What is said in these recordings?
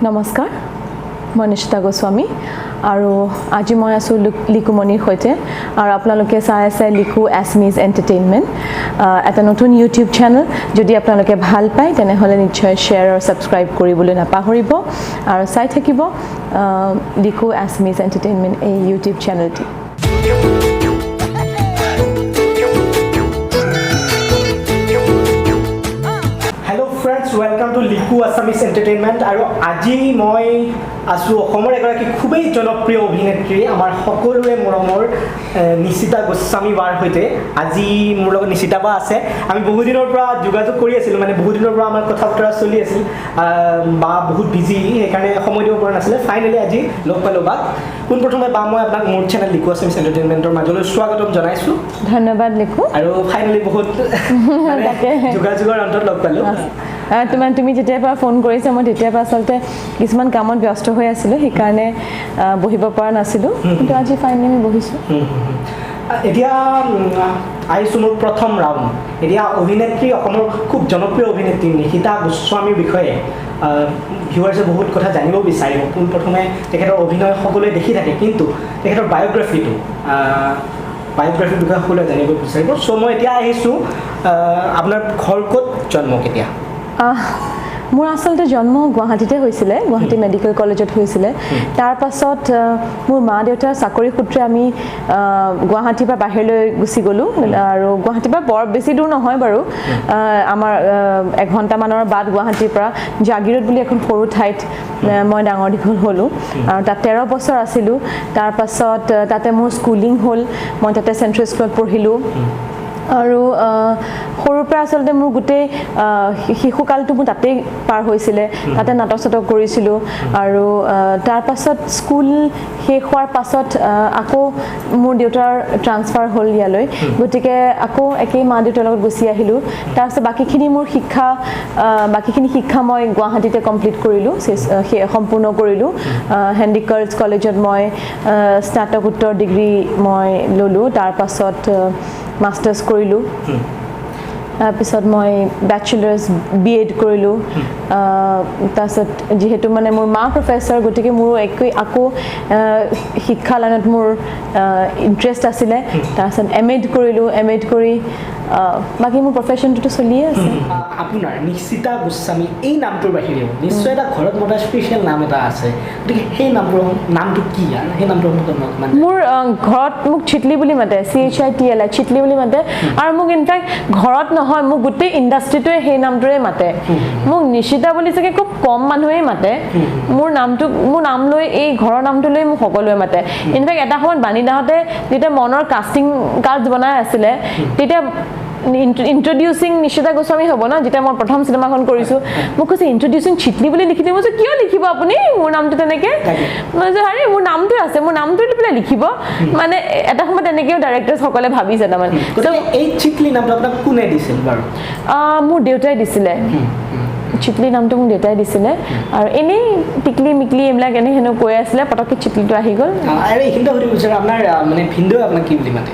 নমস্কাৰ মই নিশিতা গোস্বামী আৰু আজি মই আছো লিকু মনিৰ সৈতে আৰু আপোনালোকে চাই আছে লিকু Assamese এন্টাৰটেইনমেন্ট এটা নতুন ইউটিউব চেনেল যদি আপোনালোকে ভাল পায় তেনেহলে নিশ্চয় শেয়াৰ আৰু সাবস্ক্ৰাইব কৰিবলৈ নাপাহৰিব আৰু চাই থাকিব লিকু Assamese এন্টাৰটেইনমেন্ট এই YouTube চেনেলটি Welcome to Liku Assamese Entertainment আৰু আজি মই আছো অসমৰ এগৰাকী খুবেই জনপ্ৰিয় অভিনেত্ৰী আমাৰ সকলোৰে মৰমৰ নিশিতা গোস্বামী বাৰ হৈতে আজি মোৰ লগত নিশিতা বা আছে আমি বহু দিনৰ পৰা যোগাযোগ কৰি আছিল মানে বহু দিনৰ পৰা আমাৰ কথা বতৰা চলি আছিল বা বহুত বিজি সেইকাৰণে সময় দিব পৰা নাছিল ফাইনালি আজি লগ পালো বা কোন প্ৰথমে বা মই আপোনাক মোৰ চেনেল লিকু Assamese Entertainmentৰ মাজলৈ স্বাগতম জনাইছো ধন্যবাদ লিকু আৰু ফাইনালি বহুত যোগাযোগৰ অন্তত লগ পালো তুমি যেতিয়া পৰা ফোন কৰিছে মই তেতিয়া পৰা আসলতে কিছুমান কামত ব্যস্ত হৈ আছিলো সেইকাৰণে বহিব পৰা নাছিলো কিন্তু আজি ফাইনালি বহিছো এতিয়া আইছো মোৰ প্ৰথম ৰাউণ্ড এতিয়া অভিনেত্ৰী অসমৰ খুব জনপ্ৰিয় অভিনেত্ৰী নিশিতা গোস্বামীৰ বিষয়ে ভিউৱাৰ্ছে বহুত কথা জানিব বিচাৰিব পোন প্ৰথমে তেখেতৰ অভিনয় সকলোৱে দেখি থাকে কিন্তু তেখেতৰ বায়োগ্ৰাফিটো বায়োগ্ৰাফিৰ বিষয়ে সকলোৱে জানিব বিচাৰিব চ' মই এতিয়া আহিছোঁ আপোনাৰ ঘৰ ক'ত জন্ম কেতিয়া মোৰ আসলতে জন্ম গুৱাহাটীতে হৈছিলে গুৱাহাটী মেডিকেল কলেজত হৈছিলে তাৰ পাছত মোৰ মা দেউতাৰ চাকৰি সূত্ৰে আমি গুৱাহাটীৰ পৰা বাহিৰলৈ গুচি গলো আৰু গুৱাহাটীৰ পৰা বৰ বেছি দূৰ নহয় বাৰু আমাৰ 1 ঘণ্টা মানৰ বাদ গুৱাহাটীৰ পৰা জাগিৰোড বুলি এখন সৰু ঠাইত মই ডাঙৰ দীঘল হলো আৰু তাত 13 বছৰ আছিলো তাৰ পাছত তাতে মোৰ স্কুলিং হ'ল মই তাতে চেন্ট্ৰেল স্কুলত পঢ়িলো আৰু সৰুৰ পৰা আসলতে মোৰ গোটেই শিশুকালটো মোৰ তাতে পাৰ হৈছিলে তাতে নাটক কৰিছিলো আৰু তাৰ পাছত স্কুল শেষ হোৱাৰ পাছত আকৌ মোৰ দেউতাৰ ট্ৰান্সফাৰ হ'ল ইয়ালৈ গতিকে আকৌ একেই মা দেউতাৰ লগত গুচি আহিলো তাৰ পাছত বাকিখিনি শিক্ষা মই গুৱাহাটীতে কমপ্লিট কৰিলো সম্পূৰ্ণ কৰিলো হেণ্ডিকাৰ্টছ কলেজত মই স্নাতকোত্তৰ ডিগ্ৰী মই ললো তাৰ পাছত মাস্টাৰ্স কৰিলো তাৰপিছত মই ব্যাচেলাৰ্স বিএড কৰিলো তাৰপিছত যেহেতু মানে মোৰ মা প্ৰফেসৰ গতিকে মোৰ আকৌ শিক্ষা লাইনত মোৰ ইন্টাৰেষ্ট আছিলে তাৰপিছত এমএড কৰি বাকি মোৰ প্ৰফেশনটো চলি আছে আপোনাৰ নিশিতা গোস্বামী এই নামটোৰ বাহিৰেও নিশ্চয় এটা ঘৰত মতা স্পেশাল নাম এটা আছে গতিকে সেই নামটো কি আৰু সেই নামটো মোৰ ঘৰত মোক চিটলি বুলি মাতে CHITLI চিটলি বুলি মাতে আৰু মোক ইনফ্যাক্ট ঘৰত নহয় মোক গোটেই ইন্ডাষ্ট্ৰিটোৱে সেই নামটোৰে মাতে মোক নিশিতা বুলি চাগে খুব কম মানুহে মাতে মোৰ নাম লৈ এই ঘৰৰ নামটো লৈ মোক সকলোৱে মাতে ইনফ্যাক্ট এটা সময়ত বাণীদাহতে যেতিয়া মনৰ কাষ্টিং কাৰ্ড বনাই আছিলে তেতিয়া ইন্ট্ৰোডিউসিং নিশিতা গোস্বামী হ'ব না যেতিয়া মই প্ৰথম সিনেমাখন কৰিছো মোক কৈছে ইন্ট্ৰোডিউসিং চিটলি বুলি লিখি দিব কিয় লিখিব আপুনি মোৰ নামটো তেনেকে মই যে আৰে মোৰ নামটো আছে মোৰ নামটো লিখি লিখিব মানে এটা সময় তেনেকেও ডাইৰেক্টৰছ সকলে ভাবিছে তাৰমানে এই চিটলি নামটো আপোনাক কোনে দিছিল বাৰু মোৰ দেউতাই দিছিলে চিটলি নামটো মোক দেউতাই দিছিলে আৰু এনেই টিকলি মিকলি এইবিলাক এনে হেনো কৈ আছিলে পটককে চিটলিটো আহি গ'ল আৰু এইখিনিতে সুধিব বিচাৰো আপোনাৰ মানে ভিন্দুৱে আপোনাক কি বুলি মাতে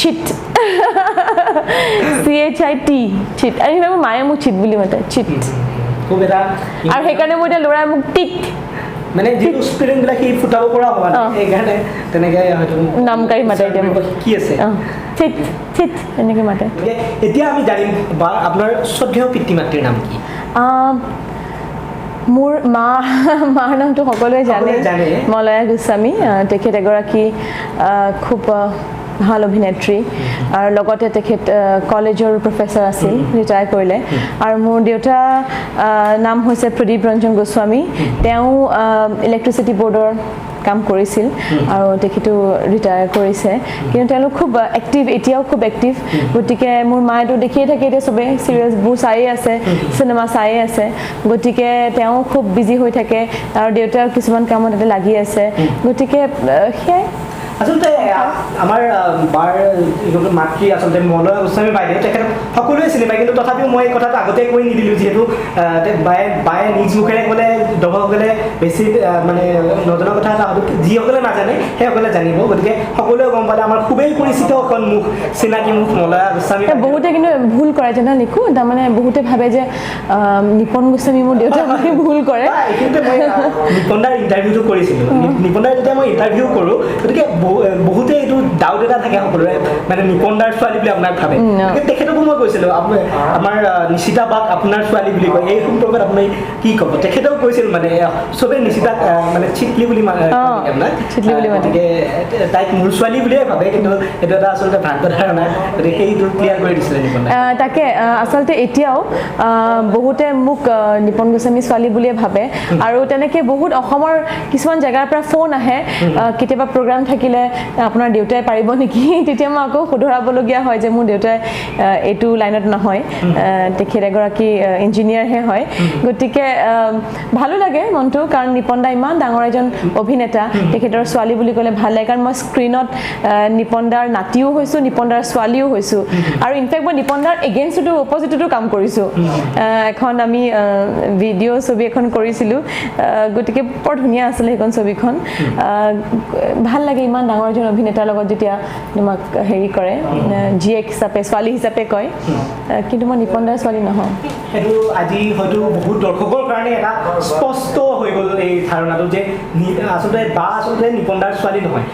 চিট CHIT চিট আৰু মোৰ মায়ে মোক চিট বুলি মাতে চিট খুব এটা আৰু সেইকাৰণে মই এতিয়া ল'ৰাই মোক টিক মানে যিটো স্পেলিং বিলাক কি ফুটাব পৰা হোৱা নাই সেইকাৰণে তেনেকৈ হয়তো নামকাৰী মাতে কি আছে চিট চিট এনেকৈ মাতে এতিয়া আমি জানিম বা আপোনাৰ শ্ৰদ্ধেয় পিতৃ মাতৃৰ নাম কি মোৰ মাৰ নামটো সকলোৱে জানে মলয়া গোস্বামী তেখেত এগৰাকী খুব ভাল অভিনেত্ৰী আৰু লগতে তেখেত কলেজৰ প্ৰফেসৰ আছিল ৰিটায়াৰ কৰিলে আৰু মোৰ দেউতা নাম হৈছে প্ৰদীপ ৰঞ্জন গোস্বামী তেওঁ ইলেক্ট্ৰিচিটি বোৰ্ডৰ কাম কৰিছিল আৰু তেখেতো ৰিটায়াৰ কৰিছে কিন্তু তেওঁলোক খুব এক্টিভ এতিয়াও খুব এক্টিভ গতিকে মোৰ মায়েতো দেখিয়ে থাকে এতিয়া সবে সিৰিয়ালবোৰ চাই আছে সিনেমা চাই আছে গতিকে তেওঁ খুব বিজি হৈ থাকে আৰু দেউতাৰ কিছুমান কামত এটা লাগি আছে গতিকে সেই আসলতে আমাৰ বাৰ মাতৃ আসলতে মলয়া গোস্বামী বাইদেউ তেখেত সকলোৱে চিনি পায় কিন্তু তথাপিও মই এই কথাটো আগতে কৈ নিদিলোঁ যিহেতু বায়ে নিজ মুখেৰে ক'লে দৰ্শকসকলে বেছি মানে নজনা কথা এটা হ'ব যিসকলে নাজানে সেইসকলে জানিব গতিকে সকলোৱে গম পালে আমাৰ খুবেই পৰিচিত এখন মুখ চিনাকি মুখ মলয়া গোস্বামী বহুতে কিন্তু ভুল কৰে জানা লিখো তাৰমানে বহুতে ভাবে যে নিপন গোস্বামী মোৰ দেউতা মানে ভুল কৰে কিন্তু মই নিপনদাৰ ইণ্টাৰভিউটো কৰিছিলোঁ নিপনদাৰ যেতিয়া মই ইণ্টাৰভিউ কৰোঁ গতিকে বহুতে এইটো ডাউট এটা থাকে সকলোৰে মানে নিপনদাৰ ছোৱালী বুলি আপোনাক ভাবে তেখেতকো মই কৈছিলোঁ আমাৰ নিশিতা বাক আপোনাৰ ছোৱালী বুলি কয় এই সম্পৰ্কত আপুনি কি ক'ব তেখেতেও কৈছিল মানে চবে নিশিতাক মানে চিটলি বুলি আপোনাক গতিকে তাইক মোৰ ছোৱালী বুলিয়ে ভাবে কিন্তু এইটো এটা আচলতে ভ্ৰান্ত ধাৰণা গতিকে সেইটো ক্লিয়াৰ কৰি দিছিলে নিপনদাই তাকে আচলতে এতিয়াও বহুতে মোক নিপন গোস্বামী ছোৱালী বুলিয়ে ভাবে আৰু তেনেকে বহুত অসমৰ কিছুমান জেগাৰ পৰা ফোন আহে কেতিয়াবা প্ৰগ্ৰাম থাকিলে আপোনাৰ দেউতাই পাৰিব নেকি তেতিয়া মই আকৌ শুধৰাবলগীয়া হয় যে মোৰ দেউতাই এইটো লাইনত নহয় তেখেত এগৰাকী ইঞ্জিনিয়াৰহে হয় গতিকে ভালো লাগে মনটো কাৰণ নিপনদা ইমান ডাঙৰ এজন অভিনেতা তেখেতৰ ছোৱালী বুলি ক'লে ভাল লাগে কাৰণ মই স্ক্ৰীণত নিপনদাৰ নাতিও হৈছোঁ নিপনদাৰ ছোৱালীও হৈছোঁ আৰু ইনফেক্ট মই নিপনদাৰ এগেইনষ্টটো অপজিটতো কাম কৰিছোঁ এখন আমি ভিডিঅ' ছবি এখন কৰিছিলোঁ গতিকে বৰ ধুনীয়া আছিলে সেইখন ছবিখন ভাল লাগে ইমান ডাঙৰ এজন অভিনেতাৰ লগত যেতিয়া তোমাক হেৰি কৰে জীয়েক হিচাপে ছোৱালী হিচাপে কয় কিন্তু মই নিপনদাৰ ছোৱালী নহওঁ সেইটো আজি হয়তো বহুত দৰ্শকৰ কাৰণে এটা স্পষ্ট হৈ গ'ল এই ধাৰণাটো যে আচলতে নিপনদাৰ ছোৱালী নহয়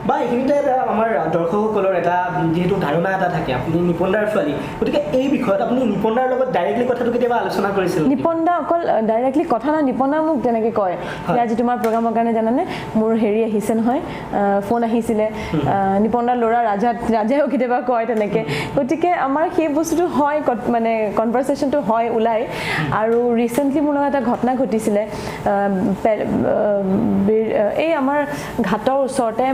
বা এইখিনিতে আমাৰ দৰ্শকসকলৰ এটা যিহেতু ধাৰণা এটা থাকে আপুনি নিপনদাৰ ছোৱালী গতিকে এই বিষয়ত আপুনি নিপনদাৰ লগত ডাইৰেক্টলি কথাটো কেতিয়াবা আলোচনা কৰিছিল নিপনদা অকল ডাইৰেক্টলি কথা না নিপনদা মোক তেনেকৈ কয় যে আজি তোমাৰ প্ৰগ্ৰামৰ কাৰণে জানানে মোৰ হেৰি আহিছে নহয় ফোন আহিছিলে নিপনদাৰ ল'ৰা ৰাজাও কেতিয়াবা কয় তেনেকৈ গতিকে আমাৰ সেই বস্তুটো হয় মানে কনভাৰ্চেশ্যনটো হয় ওলাই আৰু ৰিচেণ্টলি মোৰ লগত এটা ঘটনা ঘটিছিলে এই আমাৰ ঘাটৰ ওচৰতে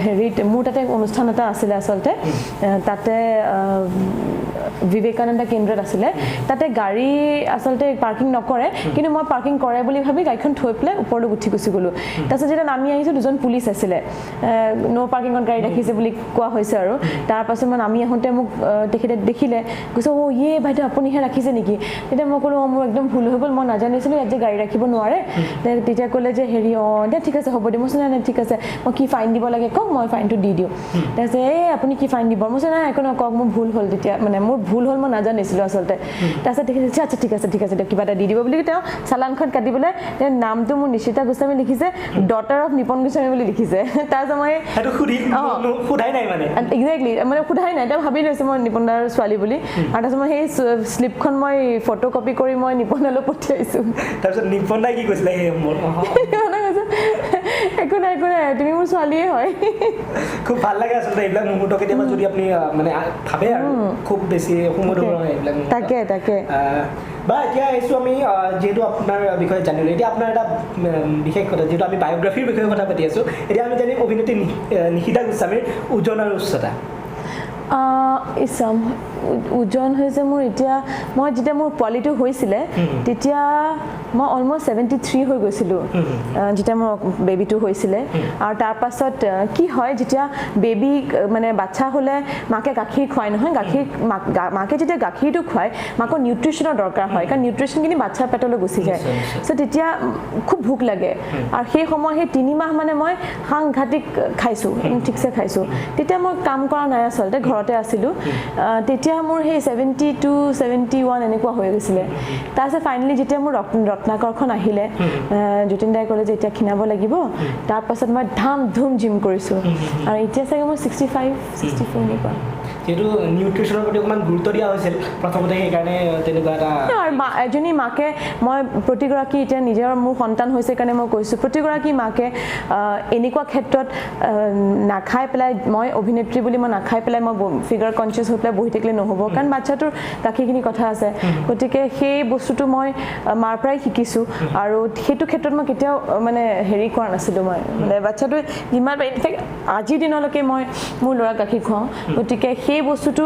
হেৰিত মোৰ তাতে অনুষ্ঠান এটা আছিলে আচলতে তাতে বিবেকানন্দ কেন্দ্ৰত আছিলে তাতে গাড়ী আচলতে পাৰ্কিং নকৰে কিন্তু মই পাৰ্কিং কৰে বুলি ভাবি গাড়ীখন থৈ পেলাই ওপৰলৈ উঠি গুচি গ'লোঁ তাৰপিছত যেতিয়া নামি আহিছোঁ দুজন পুলিচ আছিলে ন' পাৰ্কিঙত গাড়ী ৰাখিছে বুলি কোৱা হৈছে আৰু তাৰপাছত মই নামি আহোঁতে মোক তেখেতে দেখিলে কৈছে অ' ইয়ে বাইদেউ আপুনিহে ৰাখিছে নেকি তেতিয়া মই ক'লোঁ মোৰ একদম ভুল হৈ গ'ল মই নাজানিছিলোঁ ইয়াত যে গাড়ী ৰাখিব নোৱাৰে তেতিয়া ক'লে যে হেৰি দে ঠিক আছে হ'ব দিয়ক মই কৈছোঁ নাই ঠিক আছে মই কি ফাইন দিব লাগে কওক মই ফাইনটো দি দিওঁ তাৰপিছত আপুনি কি ফাইন দিব মই কৈছোঁ নাই একো নকওক মোৰ ভুল হ'ল তেতিয়া মানে মোৰ ভুল হ'ল মই নাজানিছিলোঁ আচলতে তাৰপিছত দেখিছে আচ্ছা ঠিক আছে দিয়ক কিবা এটা দি দিব বুলি তেওঁ চালানখন কাটিবলৈ তেওঁ নামটো মোৰ নিশিতা গোস্বামী লিখিছে ডটাৰ অফ নিপন গোস্বামী বুলি লিখিছে তাৰপিছত মই সোধাই নাই মানে একজেক্টলি মানে সোধাই নাই তেওঁ ভাবি লৈছে মই নিপনদাৰ ছোৱালী বুলি আৰু তাৰপিছত মই সেই শ্লিপখন মই ফটো কপি কৰি মই নিপনদালৈ পঠিয়াইছোঁ তাৰপিছত নিপনদাই কি কৈছিলে একো নাই তুমি মোৰ ছোৱালীয়ে হয় খুব ভাল লাগে আচলতে এইবিলাক মুহূৰ্ত কেতিয়াবা যদি আপুনি মানে ভাবে আৰু খুব বেছি সুমধুৰ হয় এইবিলাক তাকে বা এতিয়া আহিছোঁ আমি যিহেতু আপোনাৰ বিষয়ে জানিলোঁ এতিয়া আপোনাৰ এটা বিশেষ কথা যিহেতু আমি বায়োগ্ৰাফীৰ বিষয়ে কথা পাতি আছোঁ এতিয়া আমি জানিম অভিনেত্ৰী নিশিতা গোস্বামীৰ ওজন আৰু উচ্চতা ওজন হৈছে মোৰ এতিয়া মই যেতিয়া মোৰ পোৱালিটো হৈছিলে তেতিয়া মই অলমষ্ট 73 হৈ গৈছিলোঁ যেতিয়া মোৰ বেবীটো হৈছিলে আৰু তাৰপাছত কি হয় যেতিয়া বেবী মানে বাচ্চা হ'লে মাকে গাখীৰ খুৱায় নহয় মাকে যেতিয়া গাখীৰটো খুৱায় মাকৰ নিউট্ৰিশ্যনৰ দৰকাৰ হয় কাৰণ নিউট্ৰিশ্যনখিনি বাচ্ছাৰ পেটলৈ গুচি যায় চ' তেতিয়া খুব ভোক লাগে আৰু সেই সময় সেই 3 মাহ মানে মই সাংঘাতিক খাইছোঁ ঠিকছে খাইছোঁ তেতিয়া মই কাম কৰা নাই আচলতে ঘৰতে আছিলোঁ তেতিয়া মোৰ সেই 72 71 এনেকুৱা হৈ গৈছিলে তাৰপিছত ফাইনেলি যেতিয়া মোৰ ৰত্নাকৰখন আহিলে যতীন দাই ক'লে যে এতিয়া ক্ষীণাব লাগিব তাৰপাছত মই ধুম জিম কৰিছোঁ আৰু এতিয়া চাগে মোৰ 65 64 এনেকুৱা যেহেতু নিউট্ৰিশ্যনৰ প্ৰতি অকণমান গুৰুত্ব দিয়া হৈছিল প্ৰথমতে সেইকাৰণে তেনেকুৱা এটা এজনী মাকে মই প্ৰতিগৰাকী এতিয়া নিজৰ মোৰ সন্তান হৈছে কাৰণে মই কৈছোঁ প্ৰতিগৰাকী মাকে এনেকুৱা ক্ষেত্ৰত নাখাই পেলাই মই অভিনেত্ৰী বুলি মই নাখাই পেলাই মই ফিগাৰ কনচিয়াছ হৈ পেলাই বহি থাকিলে নহ'ব কাৰণ বাচ্ছাটোৰ বাকীখিনি কথা আছে গতিকে সেই বস্তুটো মই মাৰ পৰাই শিকিছোঁ আৰু সেইটো ক্ষেত্ৰত মই কেতিয়াও মানে হেৰি কৰা নাছিলোঁ মই মানে বাচ্ছাটোৱে যিমান ইনফেক্ট আজিৰ দিনলৈকে মই মোৰ ল'ৰাক গাখীৰ খুৱাওঁ গতিকে সেই বস্তুটো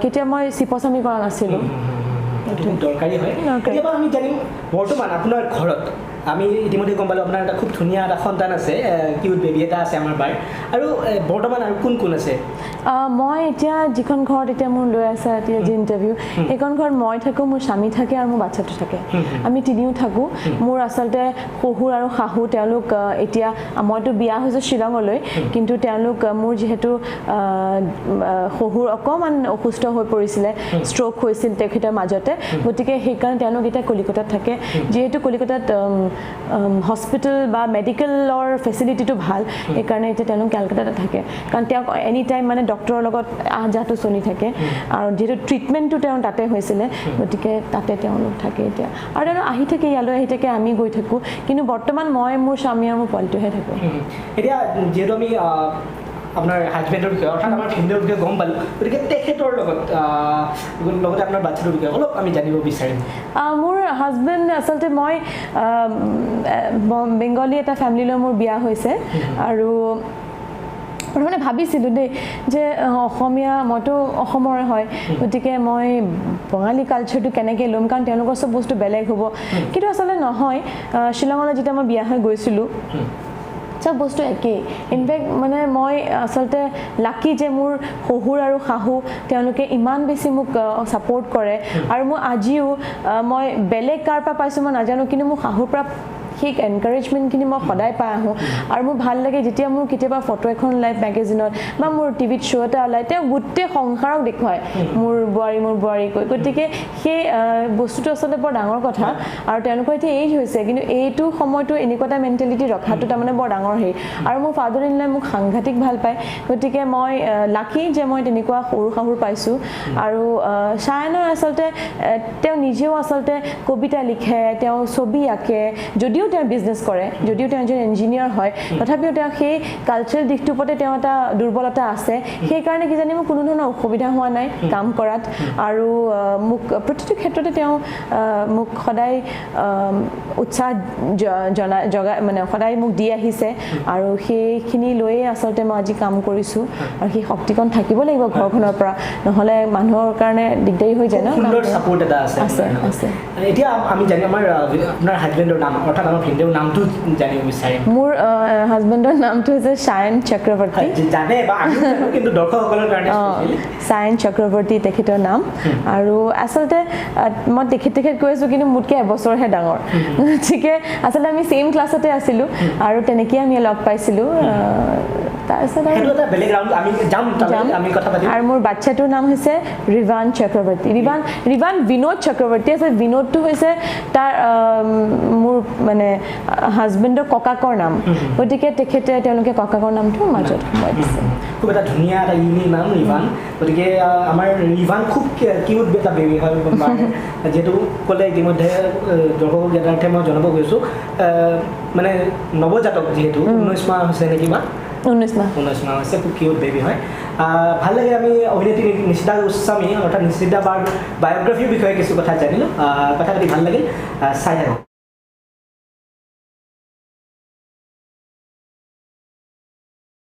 কেতিয়া মই চিপচামি কৰা নাছিলোঁ সেইটো খুব দৰকাৰী হয় কেতিয়াবা আমি জানিম বৰ্তমান আপোনাৰ ঘৰত আমি ইতিমধ্যে গম পালোঁ আপোনাৰ এটা খুব ধুনীয়া এটা সন্তান আছে কিউট বেবী এটা আছে আমাৰ বাৰ আৰু বৰ্তমান আৰু কোন কোন আছে মই এতিয়া যিখন ঘৰত এতিয়া মোৰ লৈ আছে এতিয়া যি ইণ্টাৰভিউ সেইখন ঘৰত মই থাকোঁ মোৰ স্বামী থাকে আৰু মোৰ বাচ্চাটো থাকে আমি তিনিও থাকোঁ মোৰ আচলতে শহুৰ আৰু শাহু তেওঁলোক এতিয়া মইতো বিয়া হৈছোঁ শ্বিলঙলৈ কিন্তু তেওঁলোক মোৰ যিহেতু শহুৰ অকণমান অসুস্থ হৈ পৰিছিলে ষ্ট্ৰ'ক হৈছিল তেখেতৰ মাজতে গতিকে সেইকাৰণে তেওঁলোক এতিয়া কলিকতাত থাকে যিহেতু কলিকতাত হস্পিটেল বা মেডিকেলৰ ফেচিলিটিটো ভাল সেইকাৰণে এতিয়া তেওঁলোক কেলকাতাতে থাকে কাৰণ তেওঁক এনি টাইম মানে ডক্টৰৰ লগত আহ যাহটো চলি থাকে আৰু যিহেতু ট্ৰিটমেণ্টটো তেওঁ তাতে হৈছিলে গতিকে তাতে তেওঁলোক থাকে এতিয়া আৰু তেওঁ আহি থাকে ইয়ালৈ আহি থাকে আমি গৈ থাকোঁ কিন্তু বৰ্তমান মই মোৰ স্বামী আৰু মোৰ পোৱালিটোহে থাকোঁ এতিয়া যিহেতু আমি আপোনাৰ হাজবেণ্ডৰ বিষয়ে অৰ্থাৎ আমাৰ ভিনদেউৰ বিষয়ে গম পালোঁ গতিকে তেখেতৰ লগতে আপোনাৰ বাচ্ছাটোৰ বিষয়ে অলপ আমি জানিব বিচাৰিম মোৰ হাজবেণ্ড আচলতে মই বেংগলী এটা ফেমিলিলৈ মোৰ বিয়া হৈছে আৰু প্ৰথমতে ভাবিছিলোঁ দেই যে অসমীয়া মইতো অসমৰে হয় গতিকে মই বঙালী কালচাৰটো কেনেকৈ ল'ম কাৰণ তেওঁলোকৰ চব বস্তু বেলেগ হ'ব কিন্তু আচলতে নহয় শ্বিলঙলৈ যেতিয়া মই বিয়া হৈ গৈছিলোঁ চব বস্তু একেই ইনফেক্ট মানে মই আচলতে লাকি যে মোৰ শহুৰ আৰু শাহু তেওঁলোকে ইমান বেছি মোক ছাপোৰ্ট কৰে আৰু মই আজিও মই বেলেগ কাৰ পৰা পাইছোঁ মই নাজানো কিন্তু মোৰ শাহুৰ পৰা সেই এনকাৰেজমেণ্টখিনি মই সদায় পাই আহোঁ আৰু মোৰ ভাল লাগে যেতিয়া মোৰ কেতিয়াবা ফটো এখন ওলায় মেগাজিনত বা মোৰ টিভিত শ্ব' এটা ওলায় তেওঁ গোটেই সংসাৰক দেখুৱায় মোৰ বোৱাৰী কৈ গতিকে সেই বস্তুটো আচলতে বৰ ডাঙৰ কথা আৰু তেওঁলোকৰ এতিয়া এইজ হৈছে কিন্তু এইটো সময়টো এনেকুৱা এটা মেণ্টেলিটি ৰখাটো তাৰমানে বৰ ডাঙৰ হেৰি আৰু মোৰ ফাদাৰ ইন লাই মোক সাংঘাতিক ভাল পায় গতিকে মই লাকি যে মই তেনেকুৱা সৰু শাহুৰ পাইছোঁ আৰু চায়নৰ আচলতে তেওঁ নিজেও আচলতে কবিতা লিখে তেওঁ ছবি আঁকে যদিও তেওঁ বিজনেছ কৰে যদিও তেওঁ এজন ইঞ্জিনিয়াৰ হয় তথাপিও তেওঁ সেই কালচাৰেল দিশটোৰ ওপৰতে তেওঁ এটা দুৰ্বলতা আছে সেইকাৰণে কিজানি মোৰ কোনো ধৰণৰ অসুবিধা হোৱা নাই কাম কৰাত আৰু মোক প্ৰতিটো ক্ষেত্ৰতে তেওঁ মোক সদায় উৎসাহ জগাই মানে সদায় মোক দি আহিছে আৰু সেইখিনি লৈয়ে আচলতে মই আজি কাম কৰিছোঁ আৰু সেই শক্তিকণ থাকিব লাগিব ঘৰখনৰ পৰা নহ'লে মানুহৰ কাৰণে দিগদাৰী হৈ যায় ন সুন্দৰ ছাপোৰ্ট এটা আছে আছে এতিয়া আমি জানি আমাৰ আপোনাৰ হাজবেণ্ডৰ নাম অৰ্থাৎ আমাৰ ভিনদেউৰ নামটো জানিব বিচাৰিম মোৰ হাজবেণ্ডৰ নামটো হৈছে সায়ন চক্ৰৱৰ্তী জানে বা আমি জানো কিন্তু দৰ্শকসকলৰ কাৰণে সায়ন চক্ৰৱৰ্তী তেখেতৰ নাম আৰু আচলতে মই তেখেত কৈ আছোঁ কিন্তু মোতকৈ এবছৰহে ডাঙৰ গতিকে আচলতে আমি ছেইম ক্লাছতে আছিলোঁ আৰু তেনেকৈ আমি লগ পাইছিলোঁ তাৰপিছত আৰু মোৰ বাচ্ছাটোৰ নাম হৈছে ৰিৱান চক্ৰৱৰ্তী ৰিৱান বিনোদ চক্ৰৱৰ্তী আছে বিনোদটো হৈছে তাৰ মোৰ মানে হাজবেণ্ডৰ ককাকৰ নাম গতিকে তেওঁলোকে ককাকৰ নামটো মাজত সোমাই দিছে খুব এটা ধুনীয়া এটা ইউনিক নাম ৰিৱান গতিকে আমাৰ ৰিৱান খুব কিউট এটা বেবী হয় যিহেতু ক'লে ইতিমধ্যে দৰ্শকক ইয়াতে মই জনাব গৈছোঁ মানে নৱজাতক যিহেতু 19 মাহ হৈছে নেকি বা 19 মাহ হৈছে খুব কিউট বেবী হয় ভাল লাগে আমি অভিনেত্ৰী নিশিতা গোস্বামী অৰ্থাৎ নিশিতা বাৰ বায়োগ্ৰাফীৰ বিষয়ে কিছু কথা জানিলোঁ কথা পাতি ভাল লাগিল চাই থাকক